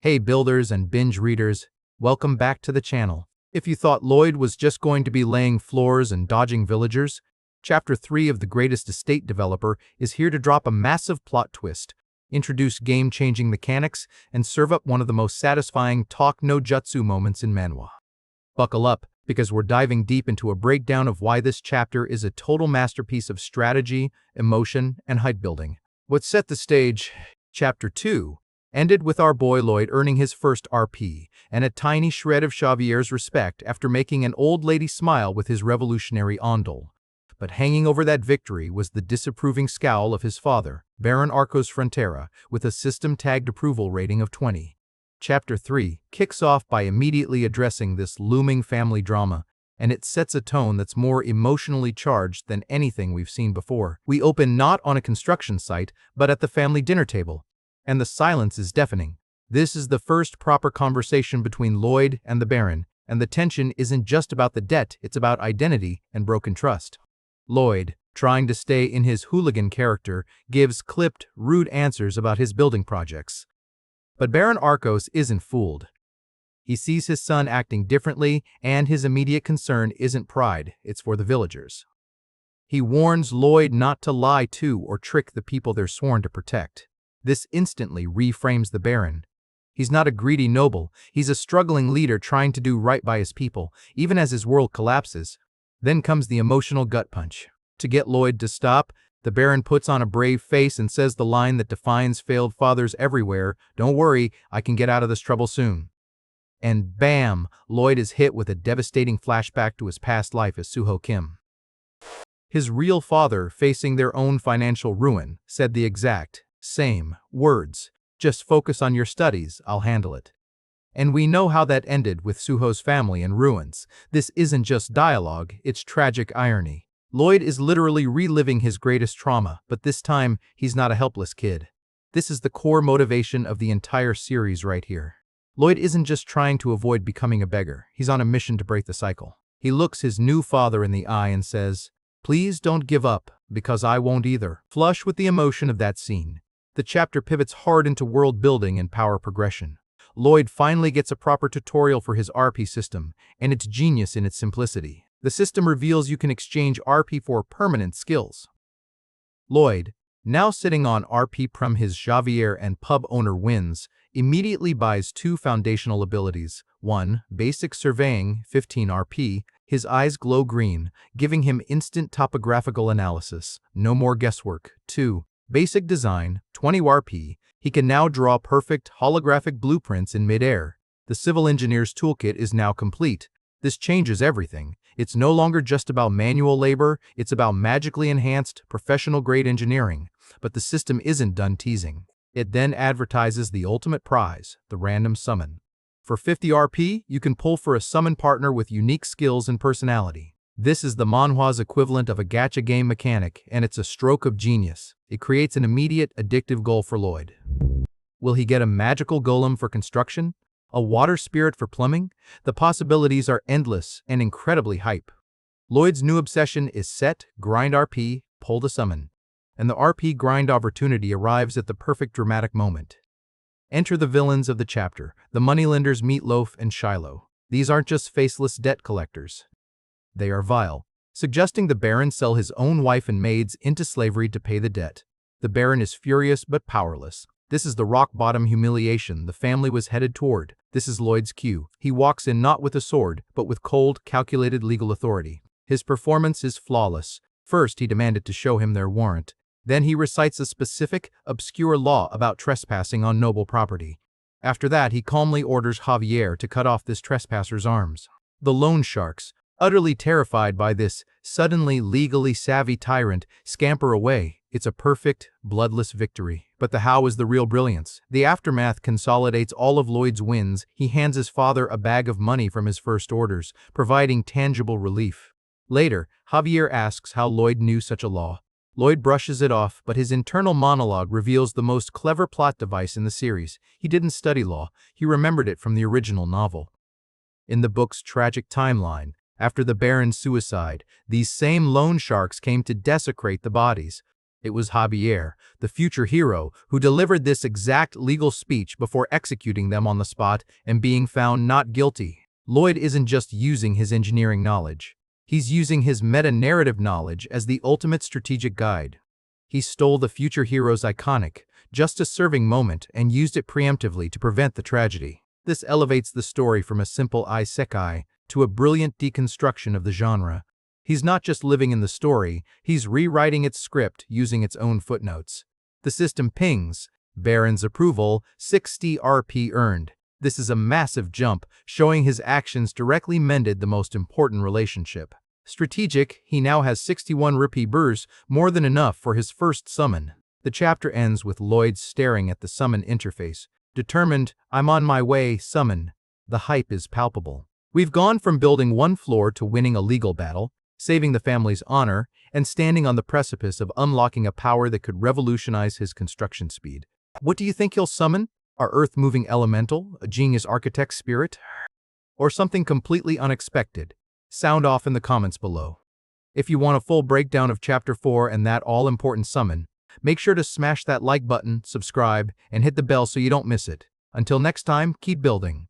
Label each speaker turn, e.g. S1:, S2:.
S1: Hey builders and binge readers, welcome back to the channel. If you thought Lloyd was just going to be laying floors and dodging villagers, Chapter 3 of The Greatest Estate Developer is here to drop a massive plot twist, introduce game-changing mechanics, and serve up one of the most satisfying talk no jutsu moments in manhwa. Buckle up, because we're diving deep into a breakdown of why this chapter is a total masterpiece of strategy, emotion, and hype building. What set the stage, Chapter 2, ended with our boy Lloyd earning his first RP, and a tiny shred of Xavier's respect after making an old lady smile with his revolutionary ondol. But hanging over that victory was the disapproving scowl of his father, Baron Lloyd Frontera, with a system-tagged approval rating of 20. Chapter 3 kicks off by immediately addressing this looming family drama, and it sets a tone that's more emotionally charged than anything we've seen before. We open not on a construction site, but at the family dinner table, and the silence is deafening. This is the first proper conversation between Lloyd and the Baron, and the tension isn't just about the debt, it's about identity and broken trust. Lloyd, trying to stay in his hooligan character, gives clipped, rude answers about his building projects. But Baron Arcos isn't fooled. He sees his son acting differently, and his immediate concern isn't pride, it's for the villagers. He warns Lloyd not to lie to or trick the people they're sworn to protect. This instantly reframes the Baron. He's not a greedy noble, he's a struggling leader trying to do right by his people, even as his world collapses. Then comes the emotional gut punch. To get Lloyd to stop, the Baron puts on a brave face and says the line that defines failed fathers everywhere, "Don't worry, I can get out of this trouble soon." And bam, Lloyd is hit with a devastating flashback to his past life as Suho Kim. His real father, facing their own financial ruin, said the exact same words. "Just focus on your studies, I'll handle it." And we know how that ended with Suho's family in ruins. This isn't just dialogue, it's tragic irony. Lloyd is literally reliving his greatest trauma, but this time, he's not a helpless kid. This is the core motivation of the entire series right here. Lloyd isn't just trying to avoid becoming a beggar, he's on a mission to break the cycle. He looks his new father in the eye and says, "Please don't give up, because I won't either." Flush with the emotion of that scene, the chapter pivots hard into world building and power progression. Lloyd finally gets a proper tutorial for his RP system, and it's genius in its simplicity. The system reveals you can exchange RP for permanent skills. Lloyd, now sitting on RP from his Javier and pub owner wins, immediately buys two foundational abilities. 1. Basic Surveying, 15 RP. His eyes glow green, giving him instant topographical analysis. No more guesswork. 2. Basic Design, 20 RP. He can now draw perfect holographic blueprints in midair. The civil engineer's toolkit is now complete. This changes everything. It's no longer just about manual labor, it's about magically enhanced, professional-grade engineering. But the system isn't done teasing. It then advertises the ultimate prize, the random summon. For 50 RP, you can pull for a summon partner with unique skills and personality. This is the manhwa's equivalent of a gacha game mechanic, and it's a stroke of genius. It creates an immediate, addictive goal for Lloyd. Will he get a magical golem for construction? A water spirit for plumbing? The possibilities are endless and incredibly hype. Lloyd's new obsession is set, grind RP, pull to summon. And the RP grind opportunity arrives at the perfect dramatic moment. Enter the villains of the chapter, the moneylenders Meatloaf and Shiloh. These aren't just faceless debt collectors. They are vile, suggesting the Baron sell his own wife and maids into slavery to pay the debt. The Baron is furious but powerless. This is the rock-bottom humiliation the family was headed toward. This is Lloyd's cue. He walks in not with a sword, but with cold, calculated legal authority. His performance is flawless. First, he demanded to show him their warrant. Then he recites a specific, obscure law about trespassing on noble property. After that, he calmly orders Javier to cut off this trespasser's arms. The loan sharks, utterly terrified by this suddenly legally savvy tyrant, scamper away. It's a perfect, bloodless victory. But the how is the real brilliance. The aftermath consolidates all of Lloyd's wins. He hands his father a bag of money from his first orders, providing tangible relief. Later, Javier asks how Lloyd knew such a law. Lloyd brushes it off, but his internal monologue reveals the most clever plot device in the series. He didn't study law, he remembered it from the original novel. In the book's tragic timeline, after the Baron's suicide, these same loan sharks came to desecrate the bodies. It was Javier, the future hero, who delivered this exact legal speech before executing them on the spot and being found not guilty. Lloyd isn't just using his engineering knowledge. He's using his meta-narrative knowledge as the ultimate strategic guide. He stole the future hero's iconic, justice-serving moment and used it preemptively to prevent the tragedy. This elevates the story from a simple isekai to a brilliant deconstruction of the genre. He's not just living in the story, he's rewriting its script using its own footnotes. The system pings, Baron's approval, 60 RP earned. This is a massive jump, showing his actions directly mended the most important relationship. Strategic, he now has 61 rupee burrs, more than enough for his first summon. The chapter ends with Lloyd staring at the summon interface. Determined, I'm on my way, summon. The hype is palpable. We've gone from building one floor to winning a legal battle, saving the family's honor, and standing on the precipice of unlocking a power that could revolutionize his construction speed. What do you think he'll summon? Our earth-moving elemental, a genius architect spirit, or something completely unexpected? Sound off in the comments below. If you want a full breakdown of Chapter 4 and that all-important summon, make sure to smash that like button, subscribe, and hit the bell so you don't miss it. Until next time, keep building.